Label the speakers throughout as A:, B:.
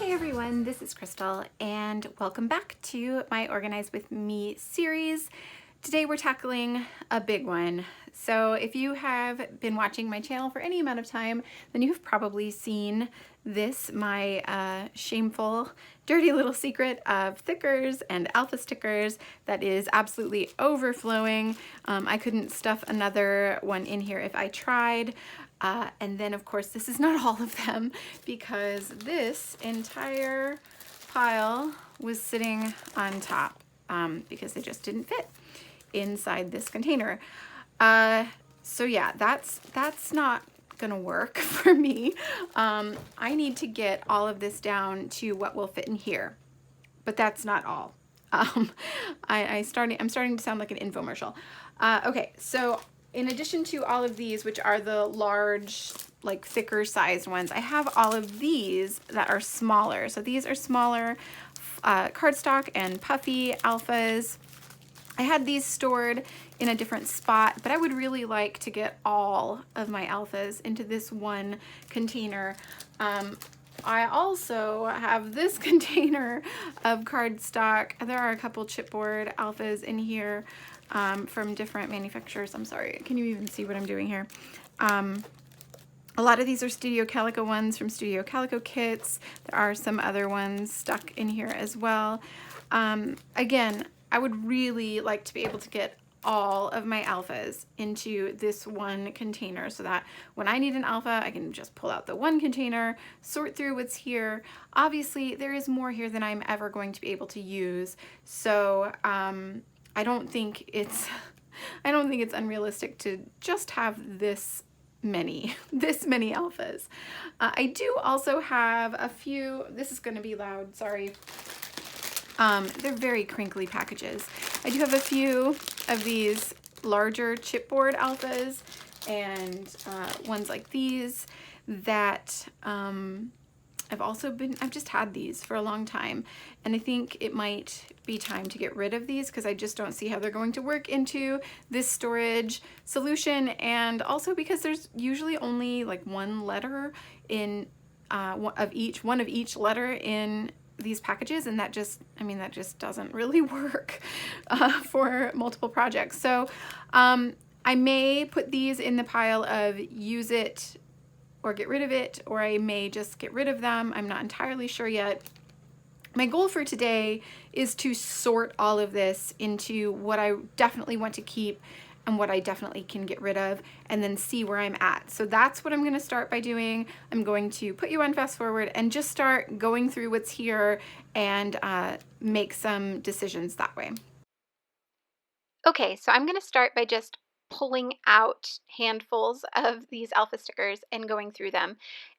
A: Hi everyone, this is Crystal and welcome back to my Organize With Me series. Today we're tackling a big one. So if you have been watching my channel for any amount of time, then you've probably seen this, my shameful, dirty little secret of thickers and alpha stickers that is absolutely overflowing. I couldn't stuff another one in here if I tried. And then of course this is not all of them because this entire pile was sitting on top because they just didn't fit inside this container. So yeah, that's not gonna work for me. I need to get all of this down to what will fit in here, but that's not all. I'm starting to sound like an infomercial. Okay, so in addition to all of these, which are the large, like thicker sized ones, I have all of these that are smaller. So these are smaller cardstock and puffy alphas. I had these stored in a different spot, but I would really like to get all of my alphas into this one container. I also have this container of cardstock. There are a couple chipboard alphas in here from different manufacturers. I'm sorry, can you even see what I'm doing here? A lot of these are Studio Calico ones from Studio Calico kits. There are some other ones stuck in here as well. Again, I would really like to be able to get all of my alphas into this one container so that when I need an alpha, I can just pull out the one container, sort through what's here. Obviously, there is more here than I'm ever going to be able to use. So I don't think it's unrealistic to just have this many alphas. I do also have a few, this is going to be loud, sorry. They're very crinkly packages. I do have a few of these larger chipboard alphas and ones like these that I've just had these for a long time, and I think it might be time to get rid of these because I just don't see how they're going to work into this storage solution, and also because there's usually only like one letter in one of each letter in these packages, and that just doesn't really work for multiple projects. So I may put these in the pile of use it or get rid of it, or I may just get rid of them. I'm not entirely sure yet. My goal for today is to sort all of this into what I definitely want to keep and what I definitely can get rid of, and then see where I'm at. So that's what I'm gonna start by doing. I'm going to put you on fast forward and just start going through what's here and make some decisions that way. Okay, so I'm gonna start by just pulling out handfuls of these alpha stickers and going through them.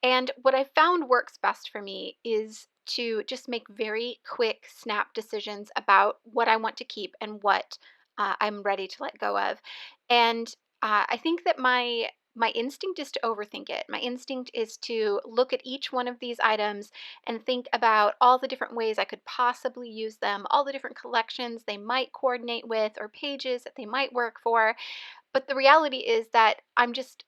A: And what I found works best for me is to just make very quick snap decisions about what I want to keep and what I'm ready to let go of. And I think that my instinct is to overthink it. My instinct is to look at each one of these items and think about all the different ways I could possibly use them, all the different collections they might coordinate with or pages that they might work for. But the reality is that I'm just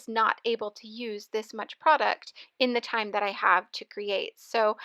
A: not able to use this much product in the time that I have to create. So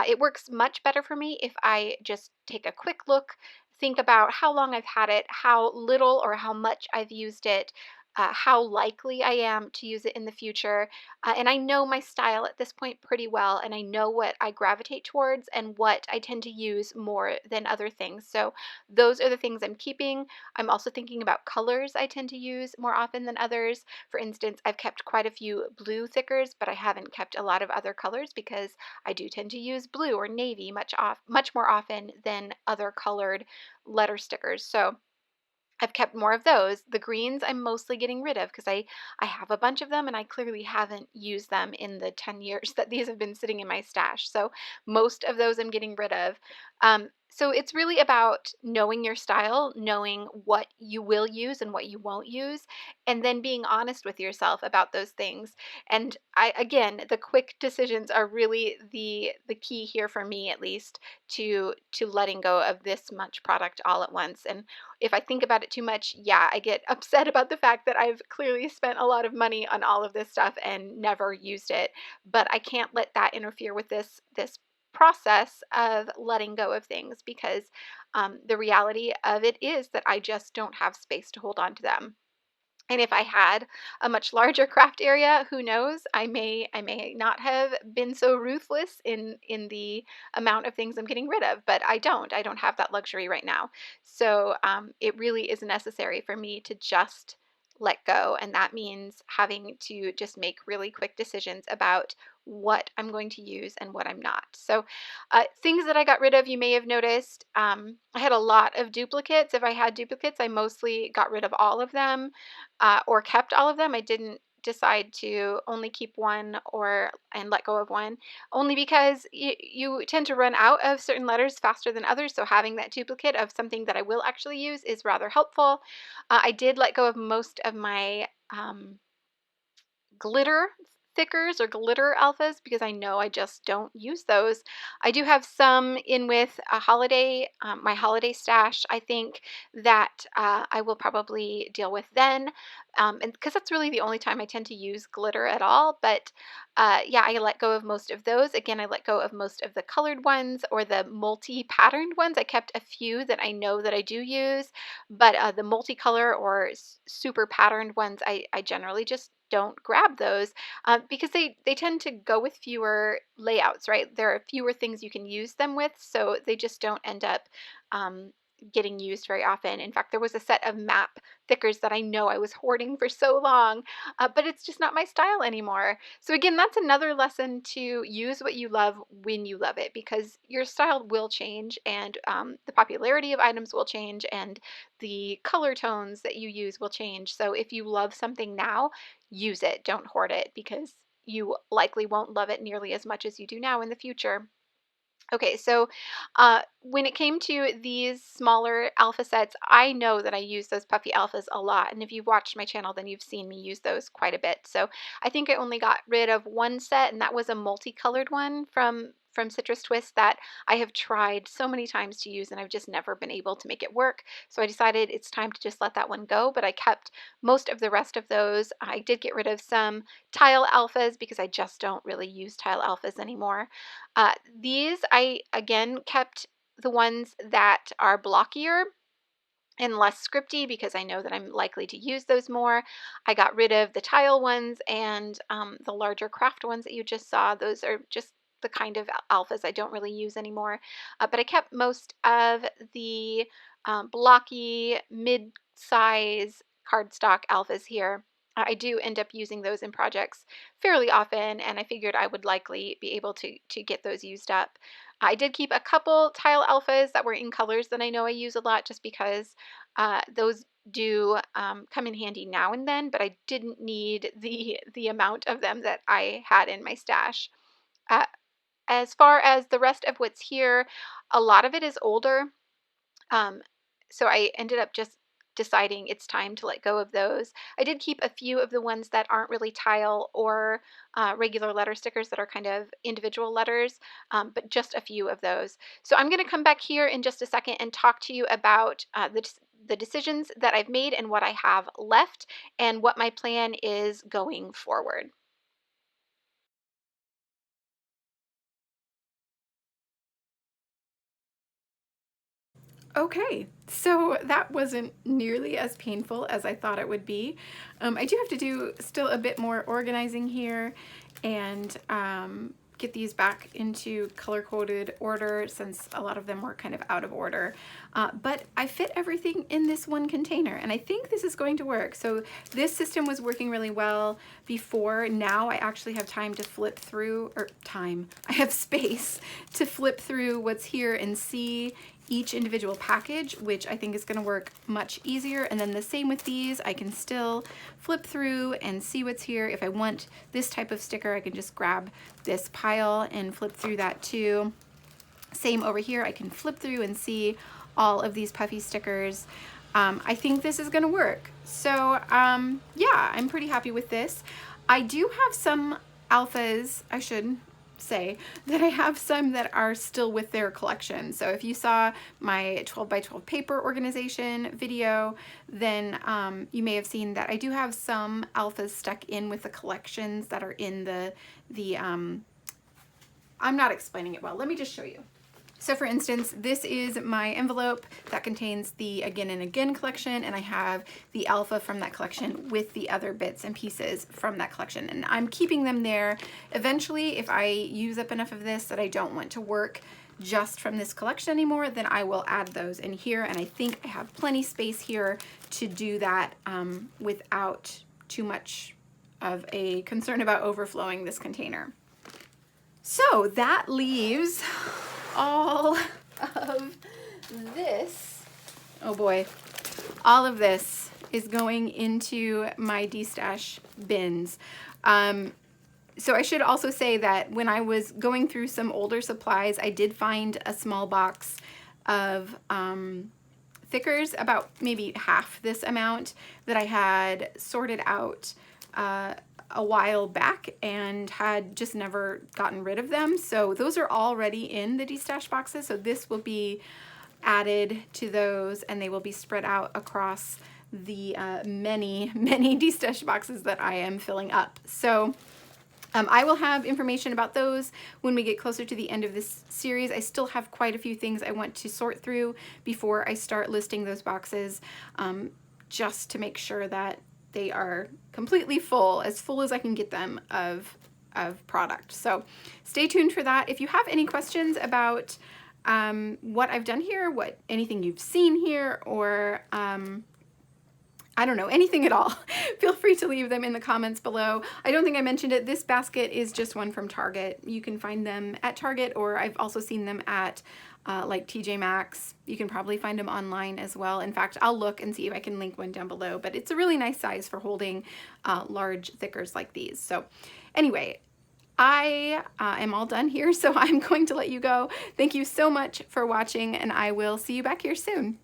A: it works much better for me if I just take a quick look, think about how long I've had it, how little or how much I've used it, how likely I am to use it in the future. And I know my style at this point pretty well, and I know what I gravitate towards and what I tend to use more than other things. So those are the things I'm keeping. I'm also thinking about colors I tend to use more often than others. For instance, I've kept quite a few blue thickers, but I haven't kept a lot of other colors because I do tend to use blue or navy much more often than other colored letter stickers. So I've kept more of those. The greens I'm mostly getting rid of because I have a bunch of them and I clearly haven't used them in the 10 years that these have been sitting in my stash. So most of those I'm getting rid of. So it's really about knowing your style, knowing what you will use and what you won't use, and then being honest with yourself about those things. And again, the quick decisions are really the key here for me, at least, to letting go of this much product all at once. And if I think about it too much, yeah, I get upset about the fact that I've clearly spent a lot of money on all of this stuff and never used it. But I can't let that interfere with this process of letting go of things, because the reality of it is that I just don't have space to hold on to them. And if I had a much larger craft area, who knows? I may not have been so ruthless in the amount of things I'm getting rid of, but I don't. I don't have that luxury right now. So it really is necessary for me to just let go, and that means having to just make really quick decisions about what I'm going to use and what I'm not. So things that I got rid of, you may have noticed, I had a lot of duplicates. If I had duplicates, I mostly got rid of all of them, or kept all of them. I didn't decide to only keep one or and let go of one, only because you tend to run out of certain letters faster than others. So having that duplicate of something that I will actually use is rather helpful. I did let go of most of my glitter thickers or glitter alphas, because I know I just don't use those. I do have some in with a holiday, my holiday stash. I think that I will probably deal with then, and because that's really the only time I tend to use glitter at all. But yeah, I let go of most of those. Again, I let go of most of the colored ones or the multi-patterned ones. I kept a few that I know that I do use, but the multicolor or super patterned ones, I generally just don't grab those, because they tend to go with fewer layouts, right? There are fewer things you can use them with, so they just don't end up getting used very often. In fact, there was a set of map thickers that I know I was hoarding for so long, but it's just not my style anymore. So again, that's another lesson: to use what you love when you love it, because your style will change, and the popularity of items will change, and the color tones that you use will change. So if you love something now, use it. Don't hoard it, because you likely won't love it nearly as much as you do now in the future. Okay, so when it came to these smaller alpha sets, I know that I use those puffy alphas a lot. And if you've watched my channel, then you've seen me use those quite a bit. So I think I only got rid of one set, and that was a multicolored one from Citrus Twist that I have tried so many times to use, and I've just never been able to make it work. So I decided it's time to just let that one go, but I kept most of the rest of those. I did get rid of some tile alphas, because I just don't really use tile alphas anymore. These, I again kept the ones that are blockier and less scripty, because I know that I'm likely to use those more. I got rid of the tile ones and the larger craft ones that you just saw. Those are just the kind of alphas I don't really use anymore. But I kept most of the blocky mid-size cardstock alphas here. I do end up using those in projects fairly often, and I figured I would likely be able to get those used up. I did keep a couple tile alphas that were in colors that I know I use a lot, just because those do come in handy now and then, but I didn't need the amount of them that I had in my stash. Uh, as far as the rest of what's here, a lot of it is older. Um, so I ended up just deciding it's time to let go of those. I did keep a few of the ones that aren't really tile or regular letter stickers, that are kind of individual letters, but just a few of those. So I'm going to come back here in just a second and talk to you about the decisions that I've made and what I have left, and what my plan is going forward. Okay, so that wasn't nearly as painful as I thought it would be. I do have to do still a bit more organizing here, and get these back into color-coded order, since a lot of them were kind of out of order. But I fit everything in this one container, and I think this is going to work. So this system was working really well before. Now I actually have time to flip through, or time, I have space to flip through what's here and see each individual package, which I think is going to work much easier. And then the same with these, I can still flip through and see what's here. If I want this type of sticker, I can just grab this pile and flip through that too. Same over here, I can flip through and see all of these puffy stickers. I think this is going to work. So yeah, I'm pretty happy with this. I do have some alphas, I should say that I have some that are still with their collection. So if you saw my 12 by 12 paper organization video, then you may have seen that I do have some alphas stuck in with the collections that are in the I'm not explaining it well. Let me just show you. So for instance, this is my envelope that contains the Again and Again collection, and I have the alpha from that collection with the other bits and pieces from that collection. And I'm keeping them there. Eventually, if I use up enough of this that I don't want to work just from this collection anymore, then I will add those in here. And I think I have plenty space here to do that without too much of a concern about overflowing this container. So that leaves all of this, oh boy, all of this is going into my destash bins. So I should also say that when I was going through some older supplies, I did find a small box of thickers, about maybe half this amount, that I had sorted out a while back and had just never gotten rid of them. So those are already in the destash boxes. So this will be added to those, and they will be spread out across the many destash boxes that I am filling up. So I will have information about those when we get closer to the end of this series. I still have quite a few things I want to sort through before I start listing those boxes, just to make sure that they are completely full as I can get them of product. So stay tuned for that. If you have any questions about what I've done here, anything you've seen here, or I don't know, anything at all, feel free to leave them in the comments below. I don't think I mentioned it. This basket is just one from Target. You can find them at Target, or I've also seen them at like TJ Maxx. You can probably find them online as well. In fact, I'll look and see if I can link one down below, but it's a really nice size for holding large thickers like these. So anyway, I am all done here, so I'm going to let you go. Thank you so much for watching, and I will see you back here soon.